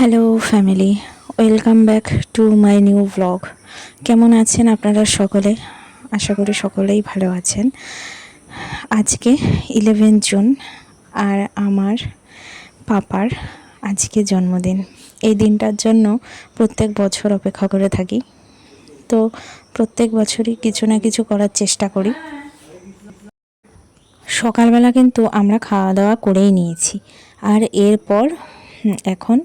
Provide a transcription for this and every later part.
Hello family, welcome back to my new blog. কেমন আছেন আপনারা সকলে? আশা করি সকলেই ভালো আছেন। আজকে 11 জুন আর আমার পাপার আজকে জন্মদিন। এই দিনটার জন্য প্রত্যেক বছর অপেক্ষা করে থাকি। তো প্রত্যেক বছরই কিছু না কিছু করার চেষ্টা করি। সকালবেলা কিন্তু আমরা খাওয়া দাওয়া করেই নিয়েছি, আর এরপর এখন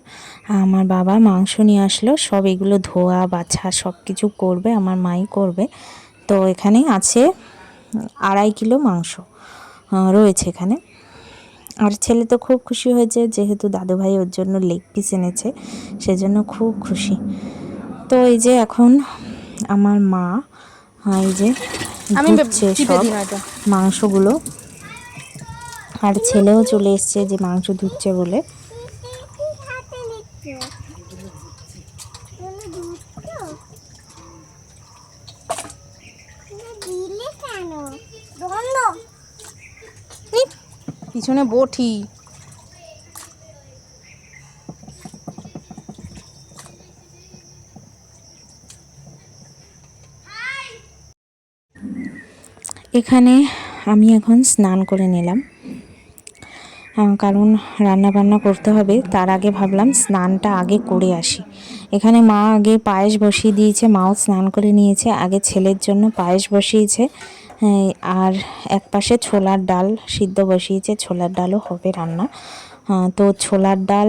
আমার বাবা মাংস নিয়ে আসলো। সব এগুলো ধোয়া বাছা সব কিছু করবে, আমার মাই করবে। তো এখানে আছে 2.5 কিলো মাংস রয়েছে এখানে। আর ছেলে তো খুব খুশি হয়েছে, যেহেতু দাদুভাই ওর জন্য লেগ পিস এনেছে, সেজন্য খুব খুশি। তো এই যে এখন আমার মা এই যে ধুচ্ছে সব মাংসগুলো, আর ছেলেও চলে এসছে যে মাংস ধুচ্ছে বলে। পিছনে বটি। এখানে আমি এখন স্নান করে নিলাম, কারণ রান্না বান্না করতে হবে। তার আগে ভাবলাম স্নানটা আগে করে আসি। এখানে মা আগে পায়েস বসিয়ে দিয়েছে, মাও স্নান করে নিয়েছে। আগে ছেলের জন্য পায়েস বসিয়েছে, আর এক পাশে ছোলার ডাল সিদ্ধ বসিয়েছে। ছোলার ডালও হবে রান্না। তো ছোলার ডাল,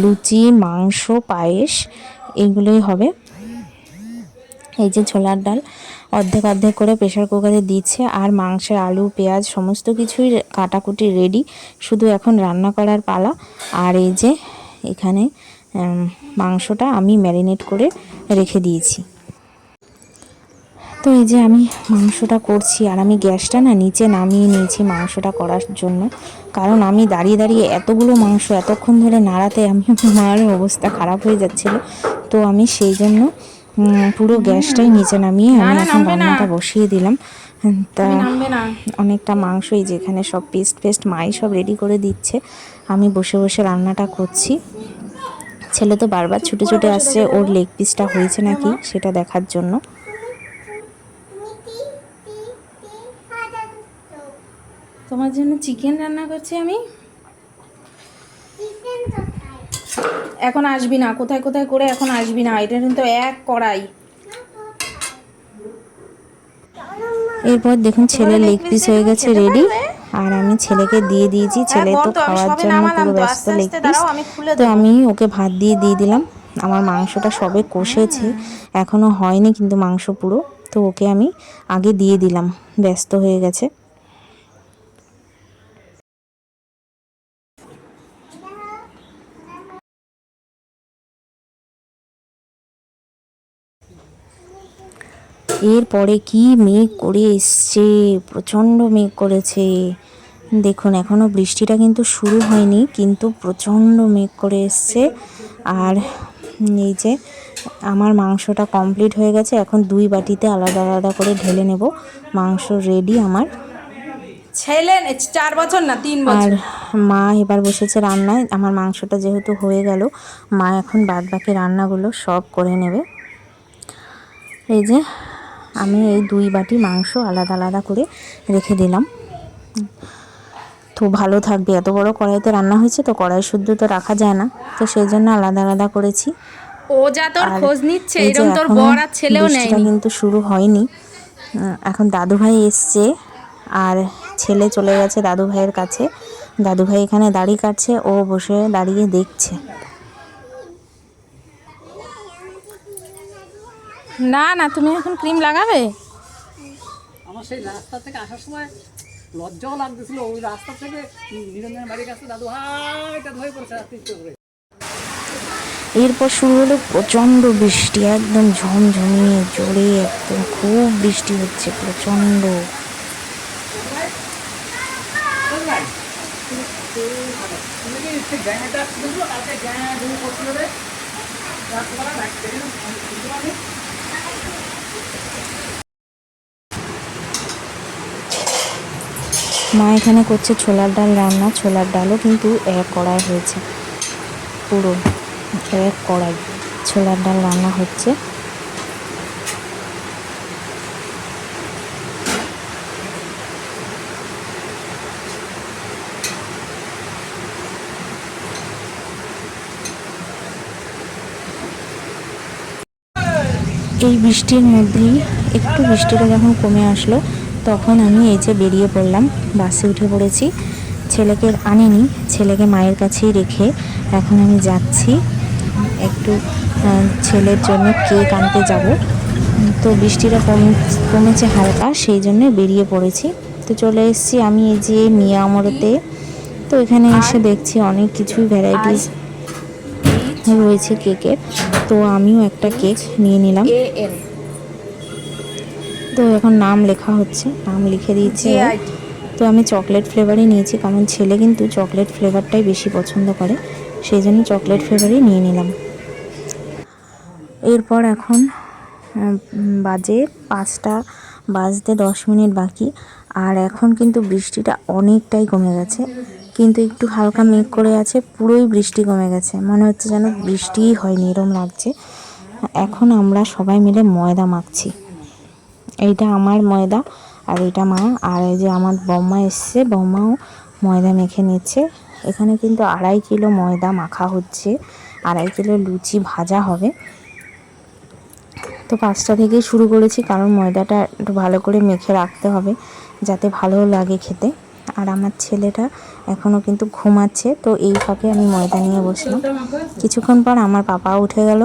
লুচি, মাংস, পায়েস এগুলোই হবে। এই যে ছোলার ডাল অর্ধেক অর্ধেক করে প্রেশার কুকারে দিচ্ছে, আর মাংসের আলু পেঁয়াজ সমস্ত কিছুই কাটাকুটি রেডি, শুধু এখন রান্না করার পালা। আর এই যে এখানে মাংসটা আমি ম্যারিনেট করে রেখে দিয়েছি। তো এই যে আমি মাংসটা করছি, আর আমি গ্যাসটা নিচে নামিয়ে নিয়েছি মাংসটা করার জন্য, কারণ আমি দাঁড়িয়ে দাঁড়িয়ে এতগুলো মাংস এতক্ষণ ধরে নাড়াতে আমার অবস্থা খারাপ হয়ে যাচ্ছিল। তো আমি সেই জন্য পুরো গ্যাসটাই নিচে নামিয়ে আমি এখন রান্নাটা বসিয়ে দিলাম। তা অনেকটা মাংসই, যেখানে সব পেস্ট মাই সব রেডি করে দিচ্ছে, আমি বসে বসে রান্নাটা করছি। ছেলে তো বারবার ছুটে ছুটে আসছে ওর লেগ পিসটা হয়েছে নাকি সেটা দেখার জন্য। তোমার জন্য চিকেন রান্না করছি আমি। এখন আসবি না, কোথায় কোথায় করে এখন আসবি না, এটা কিন্তু এক কড়াই। এরপর দেখুন ছেলে লেগ পিস হয়ে গেছে রেডি, আর আমি ছেলেকে দিয়ে দিয়েছি। ছেলে তো খাওয়ার জন্য পুরো ব্যস্ত লেগ পিস। তো আমি ওকে ভাত দিয়ে দিলাম। আমার মাংসটা সবে কষেছে, এখনো হয়নি কিন্তু মাংস পুরো। তো ওকে আমি আগে দিয়ে দিলাম, ব্যস্ত হয়ে গেছে। এরপরে কি মেঘ করে এসছে, প্রচণ্ড মেঘ করেছে। দেখুন এখনও বৃষ্টিটা কিন্তু শুরু হয়নি, কিন্তু প্রচণ্ড মেঘ করে এসছে। আর এই যে আমার মাংসটা কমপ্লিট হয়ে গেছে, এখন 2 বাটিতে আলাদা আলাদা করে ঢেলে নেব। মাংস রেডি আমার। ছেলে 4 বছর না 3 বছর। আর মা এবার বসেছে রান্নায়। আমার মাংসটা যেহেতু হয়ে গেল, মা এখন বাদ বাকি রান্নাগুলো সব করে নেবে। এই যে আমি এই 2 বাটি মাংস আলাদা আলাদা করে রেখে দিলাম। তো ভালো থাকবে, এত বড় কড়াইতে রান্না হয়েছে তো কড়াই শুদ্ধ তো রাখা যায় না, তো সেই জন্য আলাদা আলাদা করেছি। ও যা তোর খোঁজ নিচ্ছে, এরকম তোর বর আর ছেলেও নেয়নি। বৃষ্টিটা কিন্তু শুরু হয়নি। এখন দাদুভাই এসছে, আর ছেলে চলে গেছে দাদুভাইয়ের কাছে। দাদুভাই এখানে দাড়ি কাটছে, ও বসে দাঁড়িয়ে দেখছে। না না, তুমি এখন ক্রিম লাগাবে? আমার সেই রাস্তা থেকে আসার সময় লজ্জাও লাগতেছিল। ওই রাস্তা থেকে নিরঞ্জনের বাড়ির কাছে দাদু হাইটা ধরে পড়ছে রাস্তা করে। এরপর শুরু হলো প্রচণ্ড বৃষ্টি, একদম ঝমঝমিয়ে জোরে, একদম খুব বৃষ্টি হচ্ছে প্রচণ্ড। মা এখানে করছে ছোলার ডাল রান্না। ছোলার ডালও কিন্তু এক কড়াই হয়েছে পুরো। এক কড়াই ছোলার ডাল রান্না হচ্ছে। এই বৃষ্টির মধ্যেই একটু বৃষ্টিটা যখন কমে আসলো তখন আমি এই যে বেরিয়ে পড়লাম, বাসে উঠে পড়েছি। ছেলেকে আনিনি, ছেলেকে মায়ের কাছেই রেখে এখন আমি যাচ্ছি একটু ছেলের জন্য কেক আনতে যাব। তো বৃষ্টিটা কমেছে হালকা, সেই জন্য বেরিয়ে পড়েছি। তো চলে এসেছি আমি এই যে মিয়া আমরতে। তো এখানে এসে দেখছি অনেক কিছুই ভ্যারাইটিস রয়েছে কেকের। তো আমিও একটা কেক নিয়ে নিলাম। তো এখন নাম লেখা হচ্ছে, নাম লিখে দিয়েছে। তো আমি চকলেট ফ্লেভারই নিয়েছি, কারণ ছেলে কিন্তু চকলেট ফ্লেভারটাই বেশি পছন্দ করে, সেই জন্য চকলেট ফ্লেভারই নিয়ে নিলাম। এরপর এখন বাজে 5টা বাজতে 10 মিনিট বাকি। আর এখন কিন্তু বৃষ্টিটা অনেকটাই কমে গেছে, কিন্তু একটু হালকা মেঘ করে আছে, পুরোই বৃষ্টি কমে গেছে, মনে হচ্ছে যেন বৃষ্টিই হয়নি এরম লাগছে। এখন আমরা সবাই মিলে ময়দা মাখছি। এইটা আমার ময়দা আর এটা মা, আর এই যে আমার বম্মা এসছে, বম্মাও ময়দা মেখে নিচ্ছে। এখানে কিন্তু 2.5 কিলো ময়দা মাখা হচ্ছে, 2.5 কিলো লুচি ভাজা হবে। তো 5টা থেকেই শুরু করেছি, কারণ ময়দাটা একটু ভালো করে মেখে রাখতে হবে যাতে ভালো লাগে খেতে। আর আমার ছেলেটা এখনও কিন্তু ঘুমাচ্ছে, তো এই ফাঁকে আমি ময়দা নিয়ে বসলাম। কিছুক্ষণ পর আমার পাপা উঠে গেল,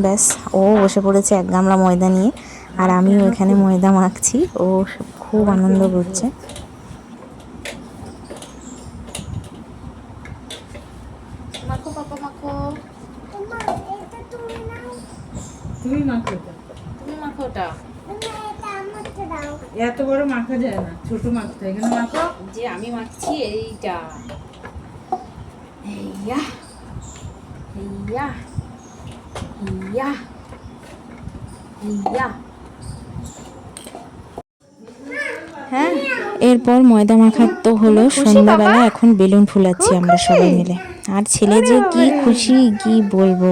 ব্যাস ও বসে পড়েছে 1 গামলা ময়দা নিয়ে, আর আমিও এখানে ময়দা মাখছি। ও খুব আনন্দ করছে। মাখো পাপা মাখো, তুমি মাখো এটা। তুমি মাখো ওটা। এত বড় মাখা যায় না, ছোট মাখতে হয়। এখানে মাখো। যে আমি মাখছি এইটা। এইয়া এইয়া এইয়া এইয়া। হ্যাঁ, এরপর ময়দা মাখার তো হলো, সন্ধ্যাবেলা এখন বেলুন ফুলাচ্ছি আমরা সবাই মিলে। আর ছেলে যে কি খুশি কি বলবো,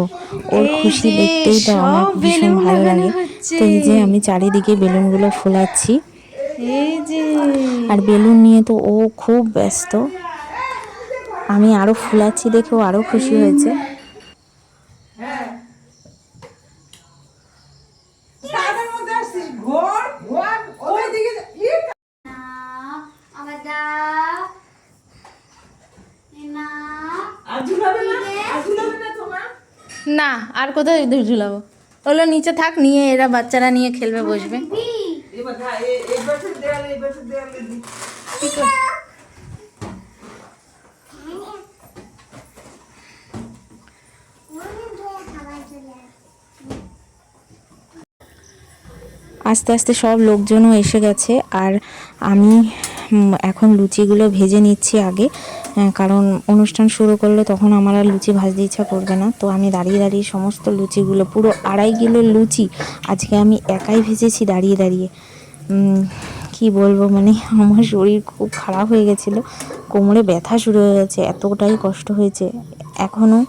ওর খুশি দেখতেই তো আমার ভীষণ ভালো লাগে। তো এই যে আমি চারিদিকে বেলুনগুলো ফুলাচ্ছি, এই যে আর বেলুন নিয়ে তো ও খুব ব্যস্ত। আমি আরো ফুলাচ্ছি দেখে ও আরো খুশি হয়েছে। তাদের মধ্যে আসছিস, ঘর ঘর ওইদিকে আর ঝুলাবে না, আর ঝুলাবে না তোমার। না, আর কোথায় ঝুলাবো? ওগুলো নিচে থাক, নিয়ে এরা বাচ্চারা নিয়ে খেলবে, বসবে। এবার এই বছর দেয়ালে, এই বছর দেয়ালে দি। আস্তে আস্তে সব লোকজনও এসে গেছে, আর আমি এখন লুচিগুলো ভেজে নিচ্ছি আগে, কারণ অনুষ্ঠান শুরু করলে তখন আমার আর লুচি ভাজতে ইচ্ছা করবে না। তো আমি দাঁড়িয়ে দাঁড়িয়ে সমস্ত লুচিগুলো, পুরো 2.5 কিলো লুচি আজকে আমি একাই ভেজেছি দাঁড়িয়ে দাঁড়িয়ে। কি বলবো, মানে আমার শরীর খুব খারাপ হয়ে গেছিলো, কোমরে ব্যথা শুরু হয়ে গেছে, এতটাই কষ্ট হয়েছে। এখনও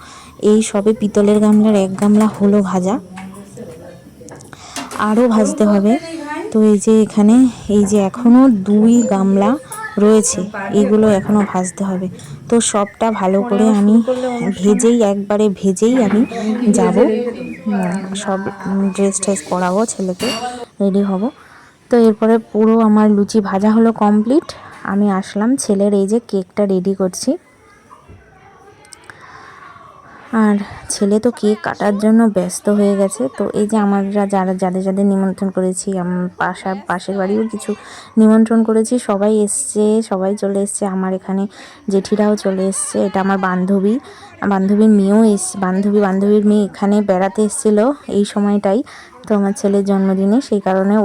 এই সবে পিতলের গামলার 1 গামলা হলো ভাজা, আরও ভাজতে হবে। তো এই যে এখানে এই যে এখনও 2 গামলা রয়েছে, এগুলো এখনও ভাজতে হবে। তো সবটা ভালো করে আমি একবারে ভেজেই আমি যাব, সব ড্রেস ট্রেস পরাবো, ছেলেকে রেডি হব। তো এরপরে পুরো আমার লুচি ভাজা হলো কমপ্লিট। আমি আসলাম, ছেলের এই যে কেকটা রেডি করছি। আর ছেলে তো কেক কাটার জন্য ব্যস্ত হয়ে গেছে। তো এই যে আমরা যাদের নিমন্ত্রণ করেছি, পাশের বাড়িও কিছু নিমন্ত্রণ করেছি, সবাই এসছে, সবাই চলে এসছে। আমার এখানে জেঠিরাও চলে এসছে, এটা আমার বান্ধবীর মেয়েও বান্ধবীর মেয়ে এখানে বেড়াতে এসেছিলো এই সময়টাই, তো আমার ছেলের জন্মদিনে, সেই কারণে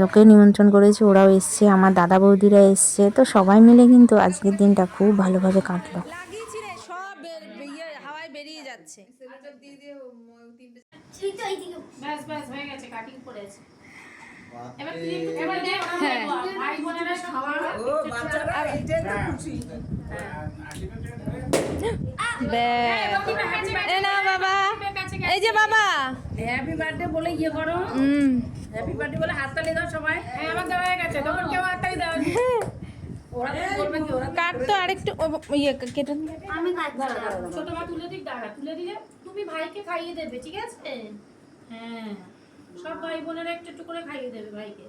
ওকে নিমন্ত্রণ করেছি, ওরাও এসছে, আমার দাদা বৌদিরা এসছে। তো সবাই মিলে কিন্তু আজকের দিনটা খুব ভালোভাবে কাটলো। লাগিয়েছি রে, সব হাওয়ায় বেরিয়ে যাচ্ছে। ব্যাস ব্যাস হয়ে গেছে, কাটিং পড়েছে। হ্যাঁ ও বাচ্চারা এটাই তো খুশি। এ না বাবা, এই যে বাবা, হ্যাপি বার্থডে বলে ইয়ে করো, হ্যাপি বার্থডে বলে হাততালি দাও সবাই। আমার দেওয়া হয়ে গেছে, তখন কেউ হাততালি দাও। ওরা তো বলবে কি, ওরা কাট তো আরেকটু ইয়ে কেটে দিন। ছোট মা তুলে দিক, দাঁড়া তুলে দিলে তুমি ভাইকে খাইয়ে দেবে, ঠিক আছে? হ্যাঁ, সব ভাই বোনেরা একটু একটু করে খাইয়ে দেবে ভাইকে।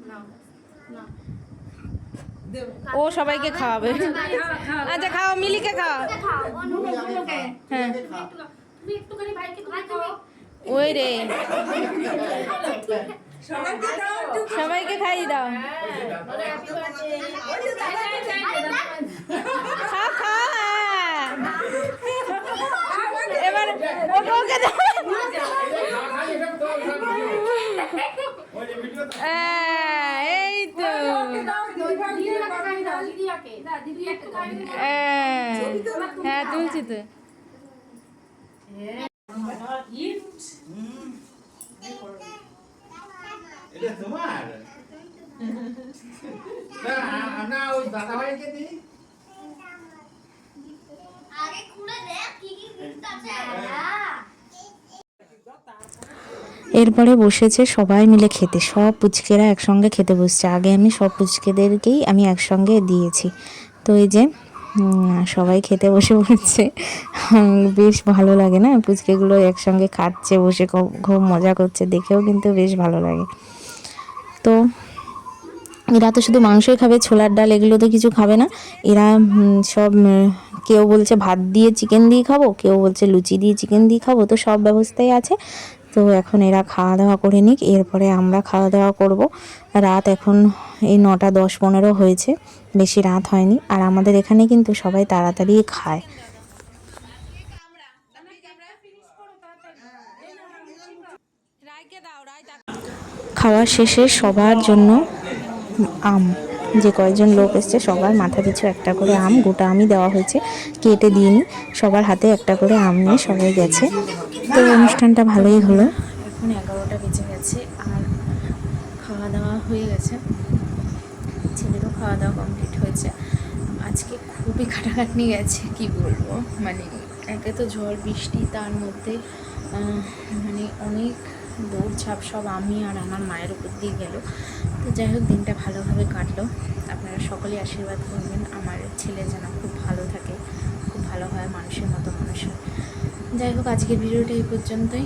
নাও নাও, ও সবাইকে খাওয়াবে। আচ্ছা খাও, মিলিকে খাও। হ্যাঁ তুমি একটুখানি ভাইকে তুমি খাও। ওই রে, সবাইকে দাও একটু। সবাইকে খাইয়ে দাও। বলে হ্যাপি বার্থডে। খাও খাও, হ্যাঁ। এবার ওকে দাও। হ্যাঁ, এই তো। হ্যাঁ তুলছি তো। এটা তোমার না ওই দাদা ভাইকে দিই আগে খুলে দেখ কি কি গিফট আছে। এরপরে বসেছে সবাই মিলে খেতে, সব পুচকেরা একসঙ্গে খেতে বসছে। আগে আমি সব পুচকেদেরকেই আমি একসঙ্গে দিয়েছি। তো এই যে সবাই খেতে বসে পড়ছে। বেশ ভালো লাগে না, পুচকেগুলো একসঙ্গে খাচ্ছে বসে, খুব মজা করছে, দেখেও কিন্তু বেশ ভালো লাগে। তো এরা তো শুধু মাংসই খাবে, ছোলার ডাল এগুলো তো কিছু খাবে না। এরা সব কেউ বলছে ভাত দিয়ে চিকেন দিয়ে খাবো, কেউ বলছে লুচি দিয়ে চিকেন দিয়ে খাবো। তো সব ব্যবস্থাই আছে। তো এখন এরা খাওয়া দাওয়া করে নিক, এরপরে আমরা খাওয়া দাওয়া করব। রাত এখন এই 9টা 10-15 হয়েছে, বেশি রাত হয়নি। আর আমাদের এখানে কিন্তু সবাই তাড়াতাড়ি খায়। খাওয়া শেষে সবার জন্য আম, যে কয়েকজন লোক এসছে সবার মাথা পিছু একটা করে আম, গোটা আমই দেওয়া হয়েছে, কেটে দিইনি। সবার হাতে একটা করে আম নিয়ে সবাই গেছে। তো অনুষ্ঠানটা ভালোই হলো। এখন 11টা বেজে গেছে আর খাওয়া দাওয়া হয়ে গেছে, ছেলেরও খাওয়া দাওয়া কমপ্লিট হয়েছে। আজকে খুবই খাটাখাটনি গেছে, কি বলবো। মানে একে তো ঝড় বৃষ্টি, তার মধ্যে মানে অনেক দৌড়ঝাঁপ সব আমি আর আমার মায়ের উপর দিয়ে গেল। তো যাই হোক, দিনটা ভালোভাবে কাটলো। আপনারা সকলেই আশীর্বাদ করবেন আমার ছেলে যেন খুব ভালো থাকে, খুব ভালো হয়, মানুষের মতো মানুষ হয়। যাই হোক, আজকের ভিডিওটা এই পর্যন্তই।